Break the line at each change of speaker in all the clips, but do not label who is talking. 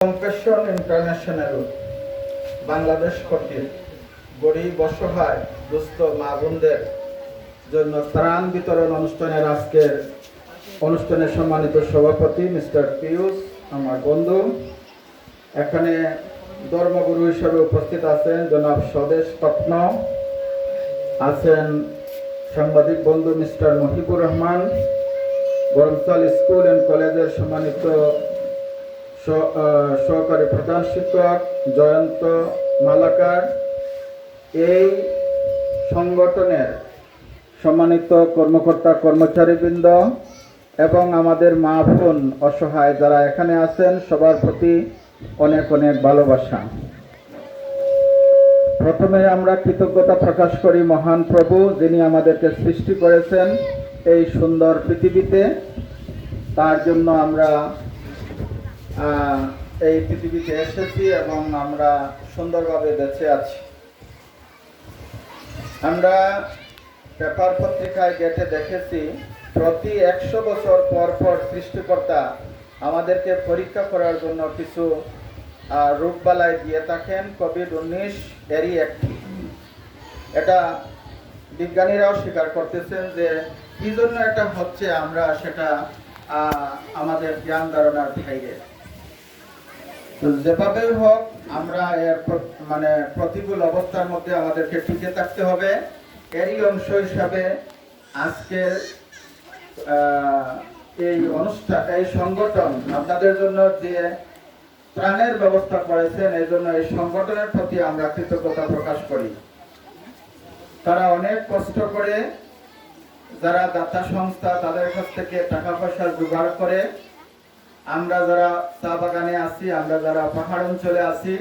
Compassion international Bangladesh কর্তৃক গরিব অসহায় দুস্থ মা বোনদের জন্য ত্রাণ বিতরণ অনুষ্ঠানের আজকের অনুষ্ঠানের সম্মানিত সভাপতি মিস্টার পিয়ুষ আমার বন্ধু, এখানে ধর্মগুরু হিসেবে উপস্থিত আছেন জনাব স্বদেশ রত্ন, আছেন সাংবাদিক বন্ধু মিস্টার মহিবুর রহমান, গরমসাল স্কুল অ্যান্ড কলেজের সম্মানিত সহকারী প্রধান শিক্ষক জয়ন্ত মালাকার, এই সংগঠনের সম্মানিত কর্মকর্তা কর্মচারীবৃন্দ এবং আমাদের মা বোন অসহায় যারা এখানে আছেন সবার প্রতি অনেক অনেক ভালোবাসা। প্রথমে আমরা কৃতজ্ঞতা প্রকাশ করি মহান প্রভু যিনি আমাদেরকে সৃষ্টি করেছেন এই সুন্দর পৃথিবীতে। তার জন্য আমরা এই পৃথিবীতে এসেছি এবং আমরা সুন্দরভাবে বেঁচে আছি। আমরা পেপার পত্রিকায় ঘেঁটে দেখেছি প্রতি 100 বছর পর পর সৃষ্টিকর্তা আমাদেরকে পরীক্ষা করার জন্য কিছু রোগবালাই দিয়ে থাকেন। কোভিড-19 এরই একটি। এটা বিজ্ঞানীরাও স্বীকার করতেছেন যে কি জন্য এটা হচ্ছে, আমরা সেটা আমাদের জ্ঞান ধারণার বাইরে। যেভাবে হোক আমরা এর প্রতিকূল অবস্থার মধ্যে আমাদেরকে টিকে থাকতে হবে। এরই অংশ হিসাবে আজকের এই অনুষ্ঠান, এই সংগঠন আপনাদের জন্য যে ত্রাণের ব্যবস্থা করেছেন এই জন্য এই সংগঠনের প্রতি আমরা কৃতজ্ঞতা প্রকাশ করি। তারা অনেক কষ্ট করে, যারা দাতা সংস্থা তাদের কাছ থেকে টাকা পয়সা জোগাড় করে, আমরা যারা চা বাগানে আছি, আমরা যারা পাহাড় অঞ্চলে আছি,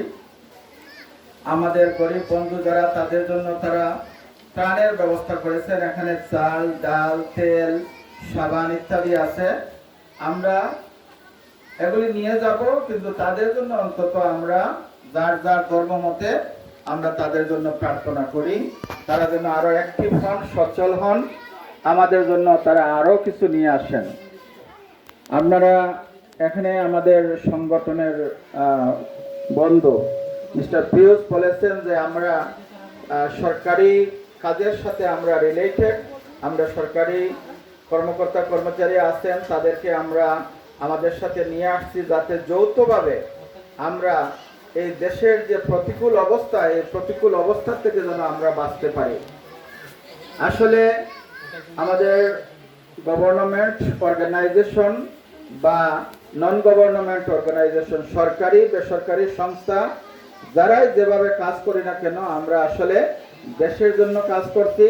আমাদের গরিব বন্ধু যারা, তাদের জন্য তারা ত্রাণের ব্যবস্থা করেছেন। এখানে চাল, ডাল, তেল, সাবান ইত্যাদি আছে। আমরা এগুলি নিয়ে যাব, কিন্তু তাদের জন্য অন্তত আমরা যার যার ধর্ম মতে আমরা তাদের জন্য প্রার্থনা করি, তারা যেন আরো অ্যাক্টিভ হন, সচল হন, আমাদের জন্য তারা আরো কিছু নিয়ে আসেন। আপনারা এখানে আমাদের সংগঠনের বন্ধু মিস্টার পিয়ুষ বলেছেন যে আমরা সরকারি কাজের সাথে আমরা রিলেটেড, আমরা সরকারি কর্মকর্তা কর্মচারী আছেন তাদেরকে আমরা আমাদের সাথে নিয়ে আসছি যাতে যৌথভাবে আমরা এই দেশের যে প্রতিকূল অবস্থা, এই প্রতিকূল অবস্থা থেকে যেন আমরা বাঁচতে পারি। আসলে আমাদের গভর্নমেন্ট অর্গানাইজেশন বা নন গভর্নমেন্ট অর্গানাইজেশন, সরকারি বেসরকারি সংস্থা যারাই যেভাবে কাজ করি না কেন, আমরা আসলে দেশের জন্য কাজ করছি,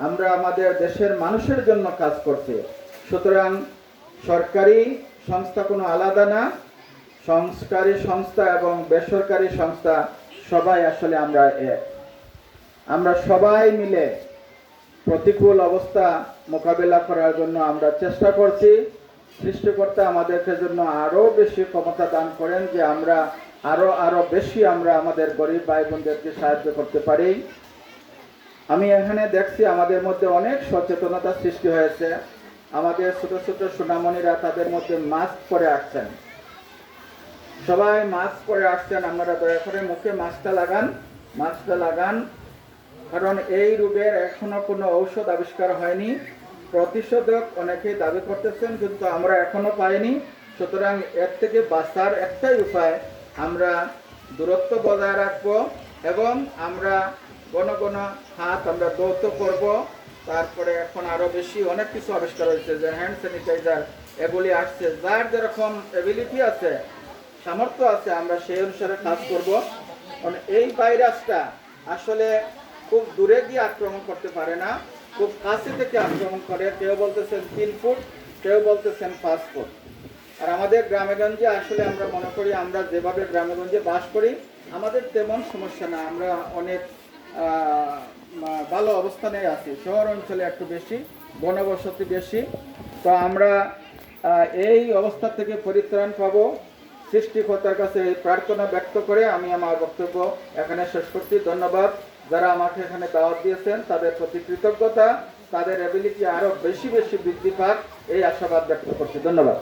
আমরা আমাদের দেশের মানুষের জন্য কাজ করছি। সুতরাং সরকারি সংস্থা কোনো আলাদা না, সংস্কারী সংস্থা এবং বেসরকারি সংস্থা সবাই আসলে আমরা এক। আমরা সবাই মিলে প্রতিকূল অবস্থা মোকাবেলা করার জন্য আমরা চেষ্টা করছি। সৃষ্টিকর্তা আমাদেরকে জন্য আরো বেশি ক্ষমতা দান করেন যে আমরা আরো বেশি আমরা আমাদের গরিব ভাই বোনদেরকে সাহায্য করতে পারি। আমি এখানে দেখছি আমাদের মধ্যে অনেক সচেতনতা সৃষ্টি হয়েছে। আমাদের ছোট ছোট সোনামণিরা তাদের মধ্যে মাস্ক পরে আসছেন, সবাই মাস্ক পরে আসছেন। আপনারা দয়া করে মুখে মাস্কটা লাগান, কারণ এই রোগের এখনো কোনো ঔষধ আবিষ্কার হয়নি। প্রতিষেধক অনেকেই দাবি করতেছেন, কিন্তু আমরা এখনো পাইনি। সুতরাং এর থেকে বাঁচার একটাই উপায়, আমরা দূরত্ব বজায় রাখবো এবং আমরা ঘন হাত আমরা ধৌত করব। তারপরে এখন আরো বেশি অনেক কিছু আবিষ্কার হয়েছে, যে হ্যান্ড স্যানিটাইজার, এগুলি আসছে। যার যেরকম এবিলিটি আছে, সামর্থ্য আছে, আমরা সেই অনুসারে কাজ করব। কারণ এই ভাইরাসটা আসলে খুব দূরে গিয়ে আক্রমণ করতে পারে না, খুব কাছে থেকে আক্রমণ করে। কেউ বলতেছেন 3 ফুট, কেউ বলতেছেন 5 ফুট। আর আমাদের গ্রামেগঞ্জে আসলে আমরা মনে করি, আমরা যেভাবে গ্রামেগঞ্জে বাস করি আমাদের তেমন সমস্যা না, আমরা অনেক ভালো অবস্থানে আছি। শহর অঞ্চলে একটু বেশি ঘনবসতি বেশি। তো আমরা এই অবস্থা থেকে পরিত্রাণ পাবো, সৃষ্টিকর্তার কাছে এই প্রার্থনা ব্যক্ত করে আমি আমার বক্তব্য এখানে শেষ করছি। ধন্যবাদ। যারা আমাকে এখানে দাওয়াত দিয়েছেন তাদের প্রতি কৃতজ্ঞতা, তাদের এবিলিটি আরো বেশি বৃদ্ধি পাক এই আশাবাদ ব্যক্ত করছি। ধন্যবাদ।